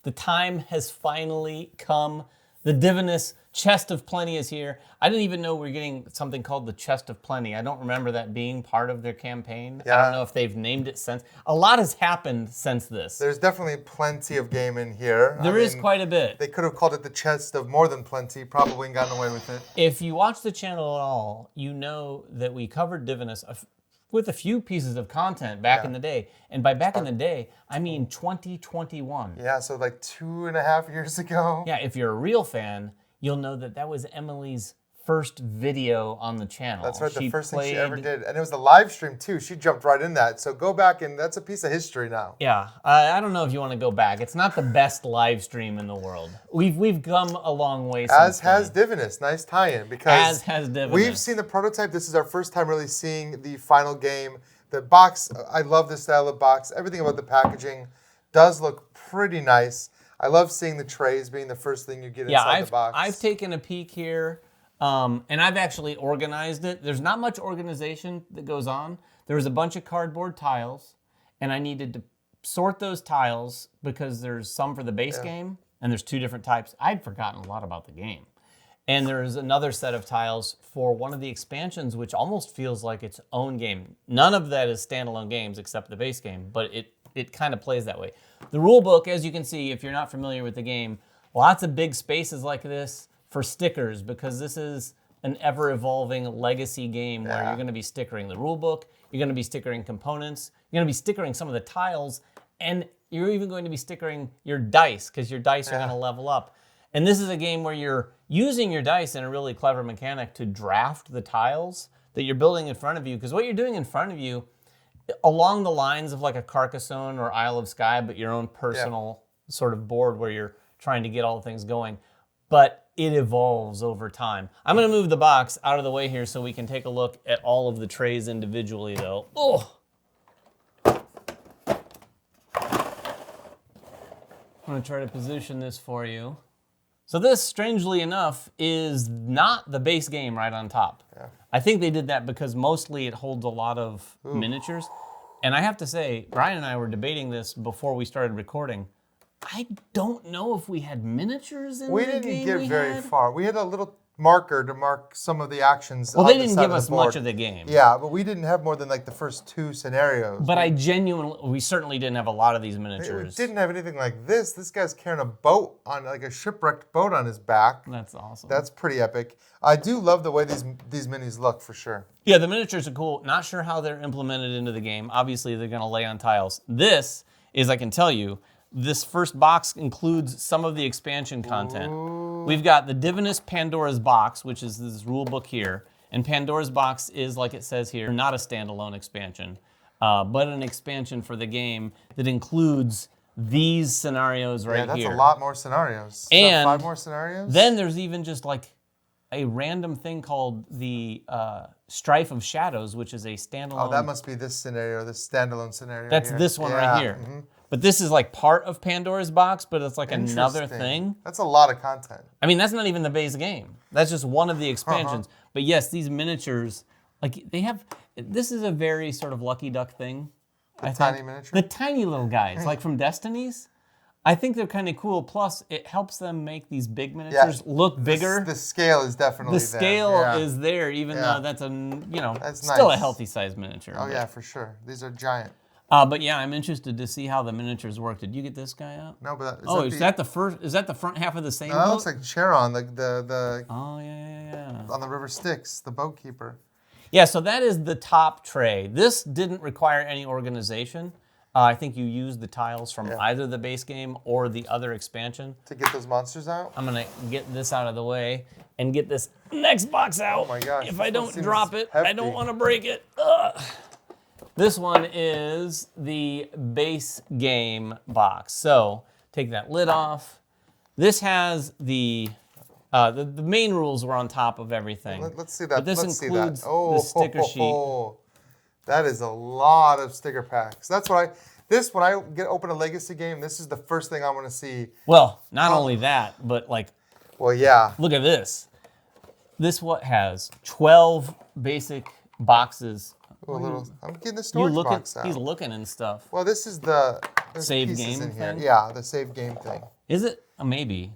The time has finally come. The Divinus Chest of Plenty is here. I didn't even know we were getting something called the Chest of Plenty. I don't remember that being part of their campaign. Yeah. I don't know if they've named it since. A lot has happened since this. There's definitely plenty of game in here. There is quite a bit. They could have called it the Chest of More Than Plenty, probably gotten away with it. If you watch the channel at all, you know that we covered Divinus with a few pieces of content back in the day. And by back in the day, I mean 2021. Yeah, so like 2.5 years ago. Yeah, if you're a real fan, you'll know that that was Emily's first video on the channel. That's right, the first thing she ever did. And it was the live stream too. She jumped right in that. So go back and that's a piece of history now. Yeah, I don't know if you want to go back. It's not the best live stream in the world. We've come a long way since As has Divinus. Nice tie-in. Because as has Divinus. We've seen the prototype. This is our first time really seeing the final game. The box, I love this style of box. Everything about the packaging does look pretty nice. I love seeing the trays being the first thing you get inside the box. I've taken a peek here. And I've actually organized it. There's not much organization that goes on. There was a bunch of cardboard tiles, and I needed to sort those tiles because there's some for the base game, and there's 2 different types. I'd forgotten a lot about the game. And there's another set of tiles for one of the expansions, which almost feels like its own game. None of that is standalone games except the base game, but it kind of plays that way. The rule book, as you can see, if you're not familiar with the game, lots of big spaces like this for stickers, because this is an ever-evolving legacy game where you're going to be stickering the rule book, you're going to be stickering components, you're going to be stickering some of the tiles, and you're even going to be stickering your dice, because your dice are going to level up. And this is a game where you're using your dice in a really clever mechanic to draft the tiles that you're building in front of you, because what you're doing in front of you, along the lines of like a Carcassonne or Isle of Skye, but your own personal sort of board where you're trying to get all the things going. But it evolves over time. I'm gonna move the box out of the way here so we can take a look at all of the trays individually though. Oh! I'm gonna try to position this for you. So this, strangely enough, is not the base game right on top. Yeah. I think they did that because mostly it holds a lot of miniatures. And I have to say, Brian and I were debating this before we started recording. I don't know if we had miniatures in the game. We didn't get very far. We had a little marker to mark some of the actions. Well, they didn't give us much of the game. Yeah, but we didn't have more than like the first 2 scenarios. But we certainly didn't have a lot of these miniatures. We didn't have anything like this. This guy's carrying a boat on, like a shipwrecked boat on his back. That's awesome. That's pretty epic. I do love the way these minis look for sure. Yeah, the miniatures are cool. Not sure how they're implemented into the game. Obviously, they're going to lay on tiles. This is, I can tell you, this first box includes some of the expansion content. Ooh. We've got the Divinus Pandora's Box, which is this rule book here. And Pandora's Box is, like it says here, not a standalone expansion, but an expansion for the game that includes these scenarios right here. Yeah, that's a lot more scenarios. And 5 more scenarios? Then there's even just like a random thing called the Strife of Shadows, which is a standalone. Oh, that must be this scenario, this standalone scenario. That's here. this one right here. Mm-hmm. But this is like part of Pandora's Box, but it's like another thing. That's a lot of content. I mean, that's not even the base game. That's just one of the expansions. But yes, these miniatures, like they have, this is a very sort of Lucky Duck thing. The tiny miniature? The tiny little guys, like from Destiny's. I think they're kind of cool. Plus, it helps them make these big miniatures look bigger. The scale is definitely there. The scale is there, even though that's that's still a healthy size miniature. Oh, yeah, for sure. These are giant. But yeah, I'm interested to see how the miniatures work. Did you get this guy out? No, but is that the first? Is that the front half of the same boat? That looks like Charon, the Oh yeah. On the River Styx, the boat keeper. Yeah, so that is the top tray. This didn't require any organization. I think you used the tiles from either the base game or the other expansion. To get those monsters out? I'm gonna get this out of the way and get this next box out. Oh my gosh. If I don't drop it, I don't want to break it. Ugh. This one is the base game box. So take that lid off. This has the main rules were on top of everything. Let's see that. But this includes the sticker sheet. That is a lot of sticker packs. That's what when I open a Legacy game, this is the first thing I want to see. Well, not only that, but like, well, yeah. Look at this. This has 12 basic boxes I'm getting the You storage looking? box out. He's looking and stuff. Well, this is the Save pieces game in here. thing? Yeah, the save game thing. Is it? Maybe.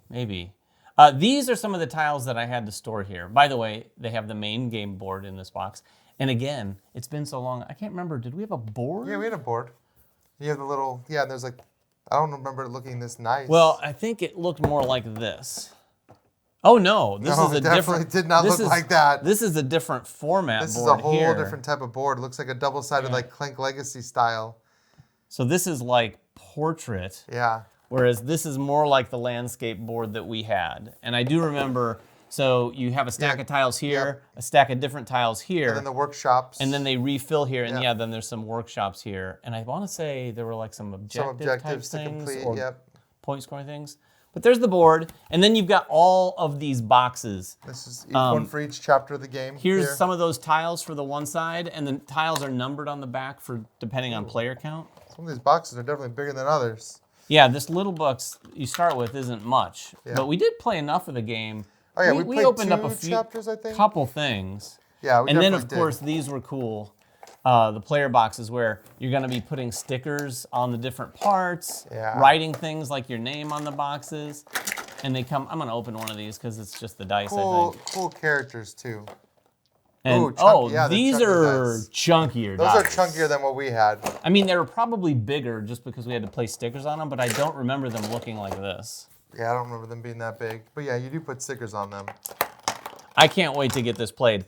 These are some of the tiles that I had to store here. By the way, they have the main game board in this box. And again, it's been so long. I can't remember. Did we have a board? Yeah, we had a board. You have the little, there's like, I don't remember it looking this nice. Well, I think it looked more like this. Oh no, this is a different. Did not look like that. This is a different format. This is a whole different type of board. It looks like a double-sided, like Clank Legacy style. So this is like portrait. Yeah. Whereas this is more like the landscape board that we had. And I do remember. So you have a stack of tiles here, a stack of different tiles here. And then the workshops. And then they refill here, and then there's some workshops here. And I want to say there were like some objectives to complete. or point scoring things. But there's the board, and then you've got all of these boxes. This is one for each chapter of the game. Here's some of those tiles for the one side, and the tiles are numbered on the back for depending on player count. Some of these boxes are definitely bigger than others. Yeah, this little box you start with isn't much, but we did play enough of the game. Oh yeah, we played opened up two a few chapters, I think. Couple things. Yeah, we and then definitely of course these were cool. The player boxes where you're going to be putting stickers on the different parts, writing things like your name on the boxes, and they come. I'm going to open one of these because it's just the dice. I think. Cool characters too. And these are chunkier. Those are chunkier than what we had. I mean, they were probably bigger just because we had to place stickers on them, but I don't remember them looking like this. Yeah, I don't remember them being that big. But yeah, you do put stickers on them. I can't wait to get this played.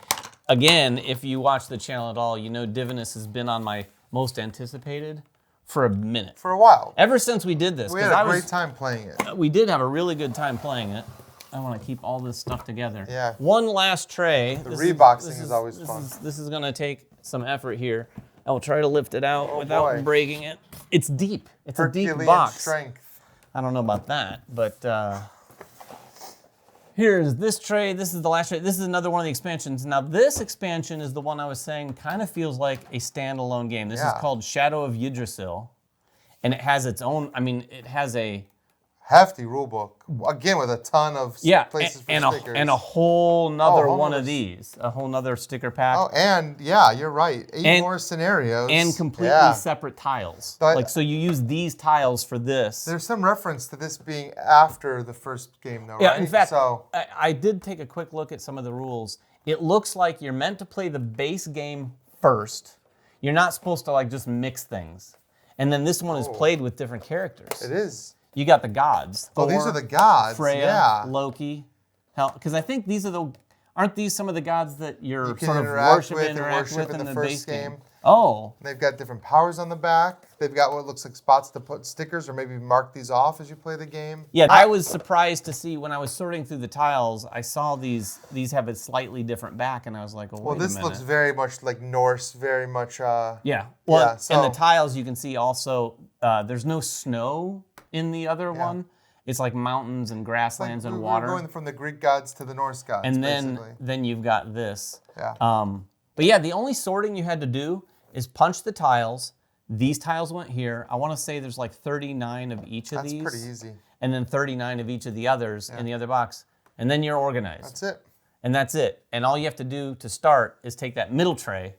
Again, if you watch the channel at all, you know Divinus has been on my most anticipated for a minute. For a while. Ever since we did this. We had a great time playing it. We did have a really good time playing it. I want to keep all this stuff together. Yeah. One last tray. The reboxing is always fun. This is going to take some effort here. I will try to lift it out without breaking it. It's deep. It's a deep box. Strength. I don't know about that, but here's this tray. This is the last tray. This is another one of the expansions. Now, this expansion is the one I was saying kind of feels like a standalone game. This is called Shadow of Yggdrasil, and it has its own, it has a hefty rule book. Again, with a ton of places for stickers. And a whole nother one of these. A whole nother sticker pack. Oh, and you're right. Eight more scenarios. And completely separate tiles. So you use these tiles for this. There's some reference to this being after the first game, though, right? Yeah, in fact, I did take a quick look at some of the rules. It looks like you're meant to play the base game first. You're not supposed to just mix things. And then this one is played with different characters. It is. You got the gods. Thor, these are the gods. Freya, Loki. Because I think these are aren't these some of the gods that you're sort of worship and interact with in the base game? Oh. They've got different powers on the back. They've got what looks like spots to put stickers or maybe mark these off as you play the game. Yeah, I was surprised to see when I was sorting through the tiles, I saw these have a slightly different back, and I was like, well, this looks very much like Norse, very much... yeah. Well, and the tiles you can see also, there's no snow in the other one. It's like mountains and grasslands and water. We're going from the Greek gods to the Norse gods, and basically. then you've got this. Yeah. But yeah, the only sorting you had to do is punch the tiles. These tiles went here. I want to say there's like 39 of each of these. That's pretty easy. And then 39 of each of the others in the other box. And then you're organized. That's it. And that's it. And all you have to do to start is take that middle tray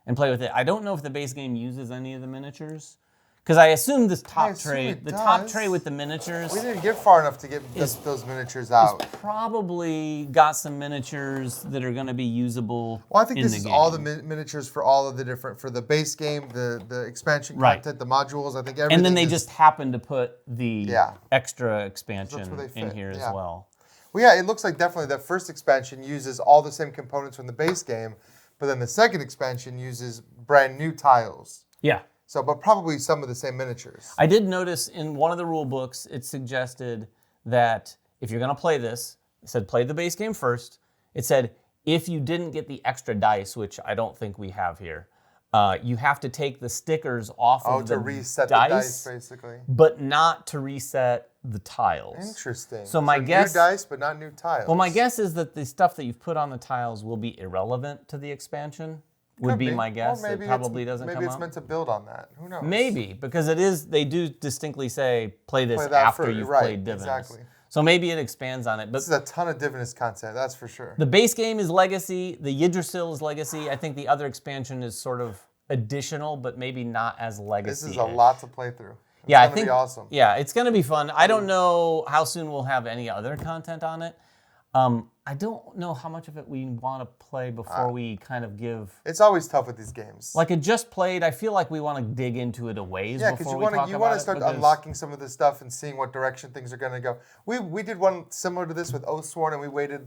and play with it. I don't know if the base game uses any of the miniatures. Because I assume this top tray, top tray with the miniatures. We didn't get far enough to get those miniatures out. It's probably got some miniatures that are going to be usable. Well, I think this is all the miniatures for all of the different, for the base game, the expansion content, the modules. I think everything. And then they just happen to put the extra expansion in here as well. Well, yeah, it looks like definitely that first expansion uses all the same components from the base game, but then the second expansion uses brand new tiles. Yeah. So, but probably some of the same miniatures. I did notice in one of the rule books, it suggested that if you're going to play this, it said play the base game first. It said if you didn't get the extra dice, which I don't think we have here, you have to take the stickers off of the to reset the dice, basically. But not to reset the tiles. Interesting. So my guess, new dice, but not new tiles. Well, my guess is that the stuff that you've put on the tiles will be irrelevant to the expansion. Would be my guess. It probably doesn't come up. Maybe it's meant to build on that. Who knows? Maybe, because it is. They do distinctly say play this after you've played Divinus. Exactly. So maybe it expands on it. But This is a ton of Divinus content, that's for sure. the base game is Legacy. The Yggdrasil is Legacy. I think the other expansion is sort of additional, but maybe not as Legacy. This is a lot to play through. It's Yeah, I gonna think be awesome. Yeah, it's gonna be fun. I don't know how soon we'll have any other content on it. I don't know how much of it we want to play before we kind of give. It's always tough with these games. Like it just played. I feel like we want to dig into it a ways Yeah, because before you we want talk to about it. start because- unlocking some of this stuff and seeing what direction things are going to go. We did one similar to this with Oathsworn, and we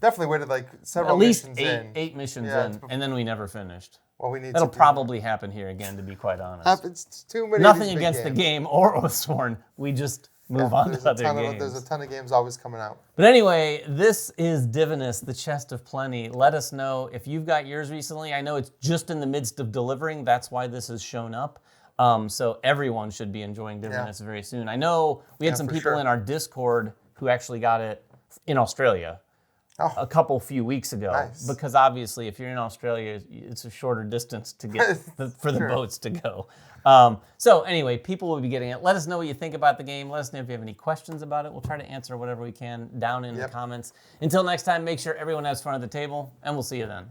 definitely waited like several At least missions eight missions Yeah, in, and then we never finished. Well, we need That'll to do probably happen here again, to be quite honest. happens too many. Nothing of these big against the games. game or Oathsworn. We just move on There's to a other ton games. there's a ton of games always coming out. But anyway, this is Divinus, the Chest of Plenty. Let us know if you've got yours recently. I know it's just in the midst of delivering. That's why this has shown up. So everyone should be enjoying Divinus very soon. I know we had some for people sure. in our Discord who actually got it in Australia a few weeks ago. Nice. Because obviously, if you're in Australia, it's a shorter distance to get for the boats to go. So anyway, people will be getting it. Let us know what you think about the game. Let us know if you have any questions about it. We'll try to answer whatever we can down in the comments. Until next time, make sure everyone has fun at the table, and we'll see you then.